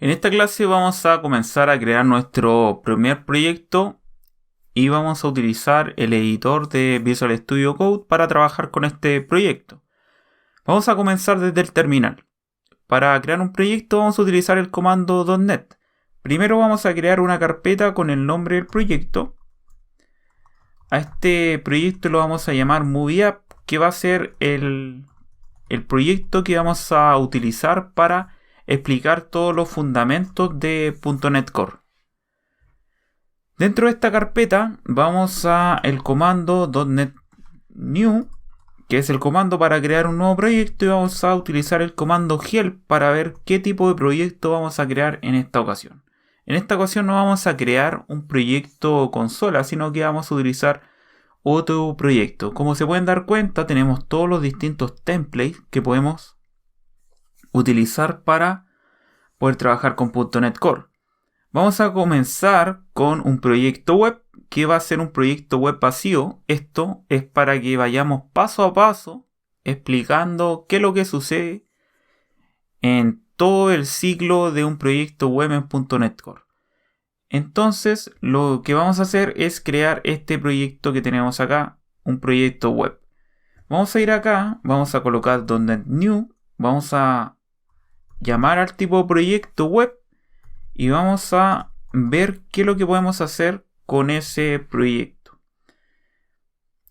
En esta clase vamos a comenzar a crear nuestro primer proyecto y vamos a utilizar el editor de Visual Studio Code para trabajar con este proyecto. Vamos a comenzar desde el terminal. Para crear un proyecto vamos a utilizar el comando .NET. Primero vamos a crear una carpeta con el nombre del proyecto. A este proyecto lo vamos a llamar MovieApp, que va a ser el proyecto que vamos a utilizar para explicar todos los fundamentos de .NET Core. Dentro de esta carpeta vamos a el comando .NET New, que es el comando para crear un nuevo proyecto, y vamos a utilizar el comando help para ver qué tipo de proyecto vamos a crear en esta ocasión. En esta ocasión no vamos a crear un proyecto consola, sino que vamos a utilizar otro proyecto. Como se pueden dar cuenta, tenemos todos los distintos templates que podemos utilizar para poder trabajar con .NET Core. Vamos a comenzar con un proyecto web que va a ser un proyecto web vacío. Esto es para que vayamos paso a paso explicando qué es lo que sucede en todo el ciclo de un proyecto web en .NET Core. Entonces lo que vamos a hacer es crear este proyecto que tenemos acá, un proyecto web. Vamos a ir acá, vamos a colocar .NET New, vamos a llamar al tipo proyecto web y vamos a ver qué es lo que podemos hacer con ese proyecto.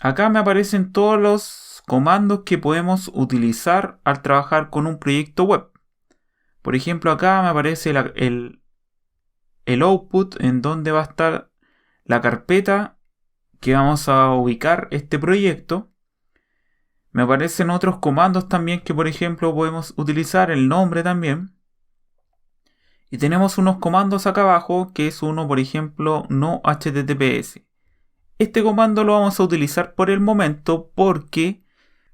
Acá me aparecen todos los comandos que podemos utilizar al trabajar con un proyecto web. Por ejemplo, acá me aparece el output, en donde va a estar la carpeta que vamos a ubicar este proyecto. Me aparecen otros comandos también que, por ejemplo, podemos utilizar el nombre también. Y tenemos unos comandos acá abajo, que es uno, por ejemplo, no HTTPS. Este comando lo vamos a utilizar por el momento porque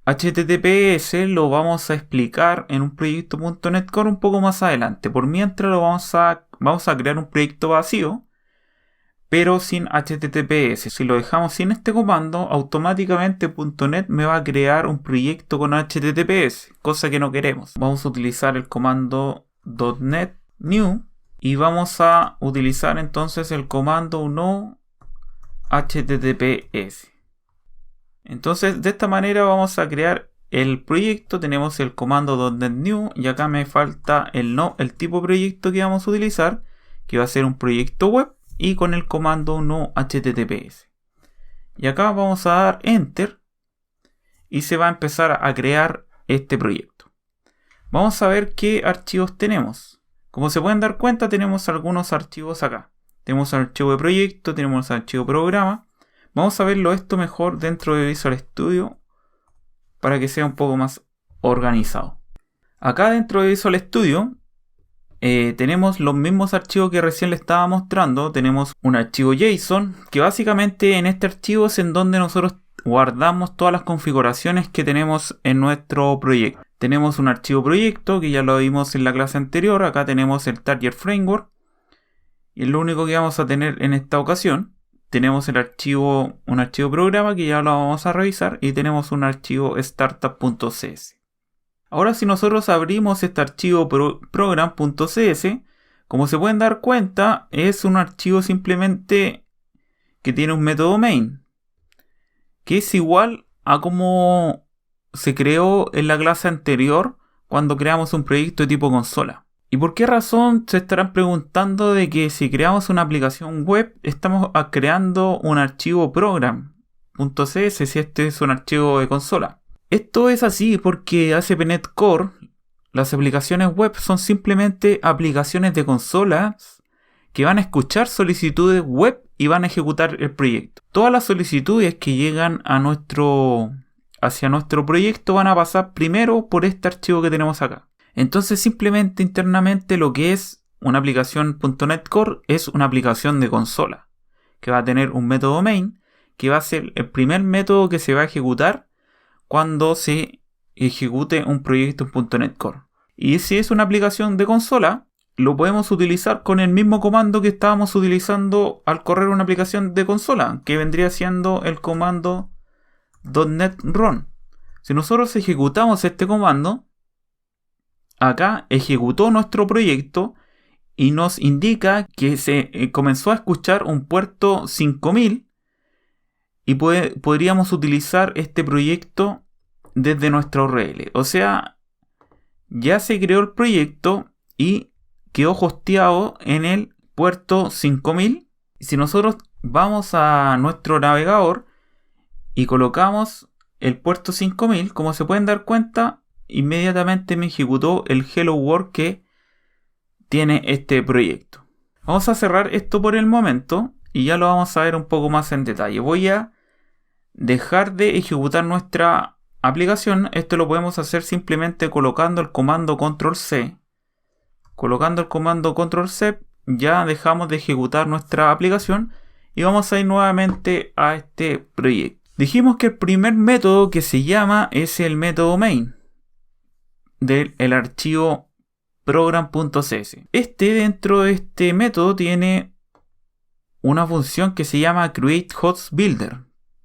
HTTPS lo vamos a explicar en un proyecto .NET Core un poco más adelante. Por mientras vamos a crear un proyecto vacío, pero sin HTTPS. Si lo dejamos sin este comando, automáticamente .NET me va a crear un proyecto con HTTPS, cosa que no queremos. Vamos a utilizar el comando .NET New y vamos a utilizar entonces el comando no HTTPS. Entonces de esta manera vamos a crear el proyecto. Tenemos el comando .NET New y acá me falta el tipo de proyecto que vamos a utilizar, que va a ser un proyecto web, y con el comando no HTTPS. Y acá vamos a dar Enter y se va a empezar a crear este proyecto. Vamos a ver qué archivos tenemos. Como se pueden dar cuenta, tenemos algunos archivos acá. Tenemos el archivo de proyecto, tenemos el archivo programa. Vamos a verlo esto mejor dentro de Visual Studio para que sea un poco más organizado. Acá dentro de Visual Studio tenemos los mismos archivos que recién les estaba mostrando. Tenemos un archivo JSON, que básicamente en este archivo es en donde nosotros guardamos todas las configuraciones que tenemos en nuestro proyecto. Tenemos un archivo proyecto que ya lo vimos en la clase anterior. Acá tenemos el Target Framework y es lo único que vamos a tener en esta ocasión. Tenemos un archivo programa que ya lo vamos a revisar, y tenemos un archivo startup.cs. Ahora, si nosotros abrimos este archivo program.cs, como se pueden dar cuenta, es un archivo simplemente que tiene un método main, que es igual a como se creó en la clase anterior cuando creamos un proyecto de tipo consola. ¿Y por qué razón se estarán preguntando de que si creamos una aplicación web estamos creando un archivo program.cs si este es un archivo de consola? Esto es así porque ASP.NET Core, las aplicaciones web son simplemente aplicaciones de consolas que van a escuchar solicitudes web y van a ejecutar el proyecto. Todas las solicitudes que llegan hacia nuestro proyecto van a pasar primero por este archivo que tenemos acá. Entonces simplemente internamente lo que es una aplicación .NET Core es una aplicación de consola, que va a tener un método main, que va a ser el primer método que se va a ejecutar cuando se ejecute un proyecto en .NET Core. Y si es una aplicación de consola, lo podemos utilizar con el mismo comando que estábamos utilizando al correr una aplicación de consola, que vendría siendo el comando .NET Run. Si nosotros ejecutamos este comando, acá ejecutó nuestro proyecto y nos indica que se comenzó a escuchar un puerto 5000 y podríamos utilizar este proyecto desde nuestra URL. O sea, ya se creó el proyecto y quedó hosteado en el puerto 5000. Si nosotros vamos a nuestro navegador y colocamos el puerto 5000, como se pueden dar cuenta, inmediatamente me ejecutó el Hello World que tiene este proyecto. Vamos a cerrar esto por el momento y ya lo vamos a ver un poco más en detalle. Voy a dejar de ejecutar nuestra aplicación. Esto lo podemos hacer simplemente colocando el comando control C. Colocando el comando control C ya dejamos de ejecutar nuestra aplicación y vamos a ir nuevamente a este proyecto. Dijimos que el primer método que se llama es el método main del archivo program.cs. Dentro de este método tiene una función que se llama createHostBuilder,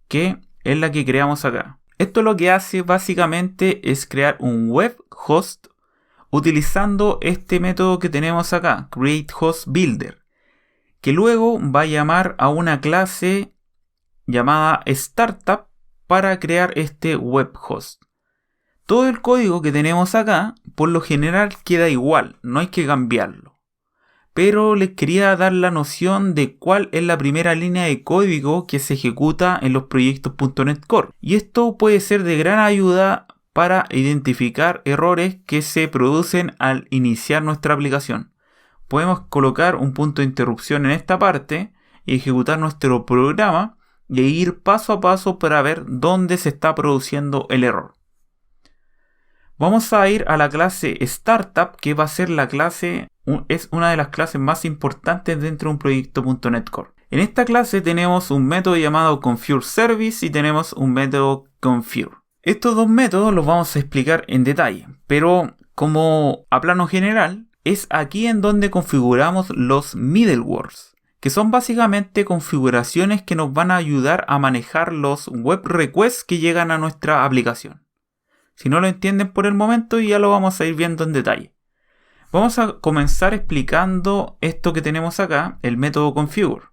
que es la que creamos acá. Esto lo que hace básicamente es crear un web host utilizando este método que tenemos acá, createHostBuilder, que luego va a llamar a una clase llamada startup para crear este web host. Todo el código que tenemos acá, por lo general, queda igual, no hay que cambiarlo. Pero les quería dar la noción de cuál es la primera línea de código que se ejecuta en los proyectos .NET Core. Y esto puede ser de gran ayuda para identificar errores que se producen al iniciar nuestra aplicación. Podemos colocar un punto de interrupción en esta parte y ejecutar nuestro programa y ir paso a paso para ver dónde se está produciendo el error. Vamos a ir a la clase Startup, que va a ser la clase, es una de las clases más importantes dentro de un proyecto .NET Core. En esta clase tenemos un método llamado ConfigureService y tenemos un método Configure. Estos dos métodos los vamos a explicar en detalle, pero como a plano general, es aquí en donde configuramos los middlewares, que son básicamente configuraciones que nos van a ayudar a manejar los web requests que llegan a nuestra aplicación. Si no lo entienden por el momento, ya lo vamos a ir viendo en detalle. Vamos a comenzar explicando esto que tenemos acá, el método configure.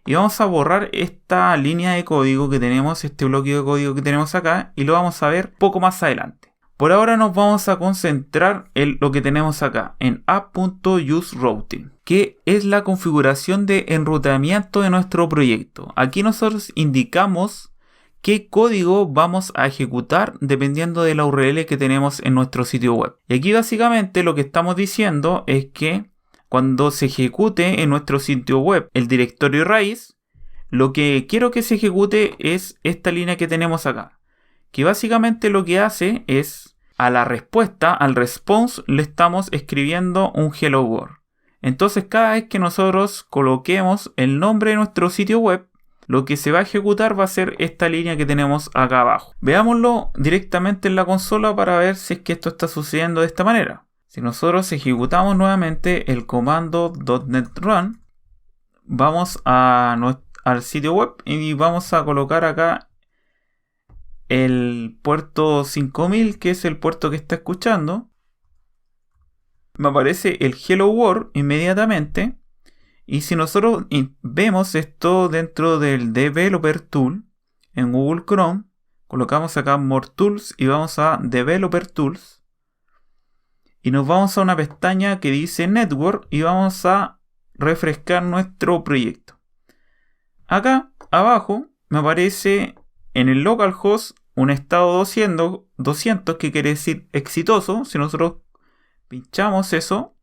Y vamos a borrar esta línea de código que tenemos, este bloque de código que tenemos acá, y lo vamos a ver poco más adelante. Por ahora nos vamos a concentrar en lo que tenemos acá, en app.useRouting, que es la configuración de enrutamiento de nuestro proyecto. Aquí nosotros indicamos qué código vamos a ejecutar dependiendo de la URL que tenemos en nuestro sitio web. Y aquí básicamente lo que estamos diciendo es que cuando se ejecute en nuestro sitio web el directorio raíz, lo que quiero que se ejecute es esta línea que tenemos acá, que básicamente lo que hace es a la respuesta, al response, le estamos escribiendo un hello world. Entonces cada vez que nosotros coloquemos el nombre de nuestro sitio web, lo que se va a ejecutar va a ser esta línea que tenemos acá abajo. Veámoslo directamente en la consola para ver si es que esto está sucediendo de esta manera. Si nosotros ejecutamos nuevamente el comando .NET Run, vamos al sitio web y vamos a colocar acá el puerto 5000, que es el puerto que está escuchando. Me aparece el Hello World inmediatamente. Y si nosotros vemos esto dentro del Developer Tool en Google Chrome, colocamos acá More Tools y vamos a Developer Tools. Y nos vamos a una pestaña que dice Network y vamos a refrescar nuestro proyecto. Acá abajo me aparece en el localhost un estado 200 que quiere decir exitoso. Si nosotros pinchamos eso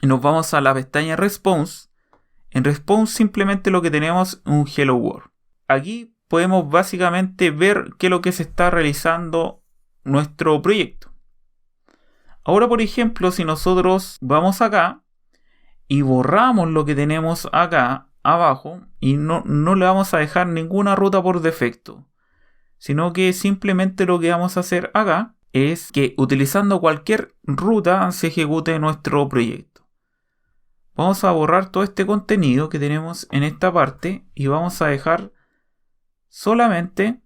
y nos vamos a la pestaña Response, en Response simplemente lo que tenemos es un Hello World. Aquí podemos básicamente ver qué es lo que se está realizando nuestro proyecto. Ahora, por ejemplo, si nosotros vamos acá y borramos lo que tenemos acá abajo y no le vamos a dejar ninguna ruta por defecto, sino que simplemente lo que vamos a hacer acá es que utilizando cualquier ruta se ejecute nuestro proyecto. Vamos a borrar todo este contenido que tenemos en esta parte y vamos a dejar solamente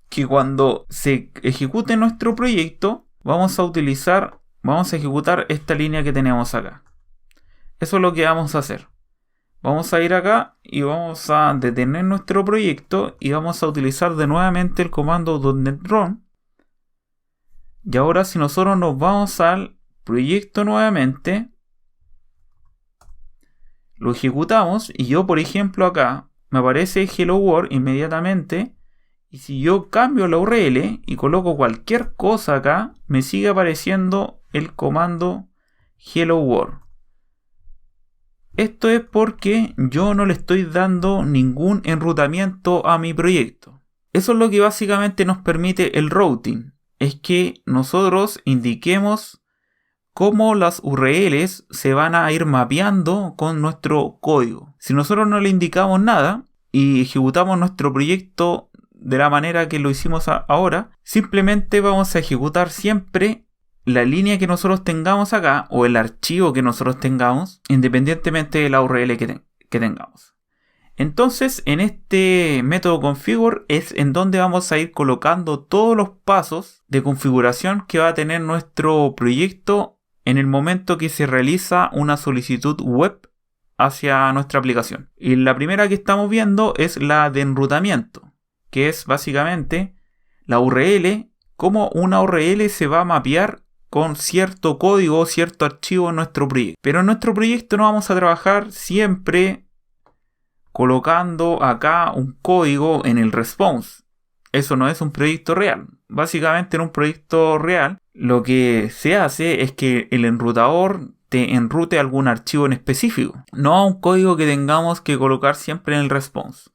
que cuando se ejecute nuestro proyecto vamos a ejecutar esta línea que tenemos acá. Eso es lo que vamos a hacer. Vamos a ir acá y vamos a detener nuestro proyecto y vamos a utilizar de nuevamente el comando .NET Run. Y ahora si nosotros nos vamos al proyecto nuevamente, lo ejecutamos y yo por ejemplo acá me aparece Hello World inmediatamente. Y si yo cambio la URL y coloco cualquier cosa acá, me sigue apareciendo el comando Hello World. Esto es porque yo no le estoy dando ningún enrutamiento a mi proyecto. Eso es lo que básicamente nos permite el routing. Es que nosotros indiquemos cómo las URLs se van a ir mapeando con nuestro código. Si nosotros no le indicamos nada y ejecutamos nuestro proyecto de la manera que lo hicimos ahora, simplemente vamos a ejecutar siempre la línea que nosotros tengamos acá o el archivo que nosotros tengamos, independientemente de la URL que tengamos. Entonces, en este método configure es en donde vamos a ir colocando todos los pasos de configuración que va a tener nuestro proyecto en el momento que se realiza una solicitud web hacia nuestra aplicación. Y la primera que estamos viendo es la de enrutamiento, que es básicamente la URL, cómo una URL se va a mapear con cierto código o cierto archivo en nuestro proyecto. Pero en nuestro proyecto no vamos a trabajar siempre colocando acá un código en el response. Eso no es un proyecto real. Básicamente en un proyecto real lo que se hace es que el enrutador te enrute algún archivo en específico, no a un código que tengamos que colocar siempre en el response.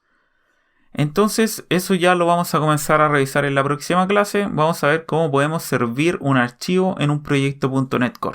Entonces eso ya lo vamos a comenzar a revisar en la próxima clase. Vamos a ver cómo podemos servir un archivo en un proyecto .NET Core.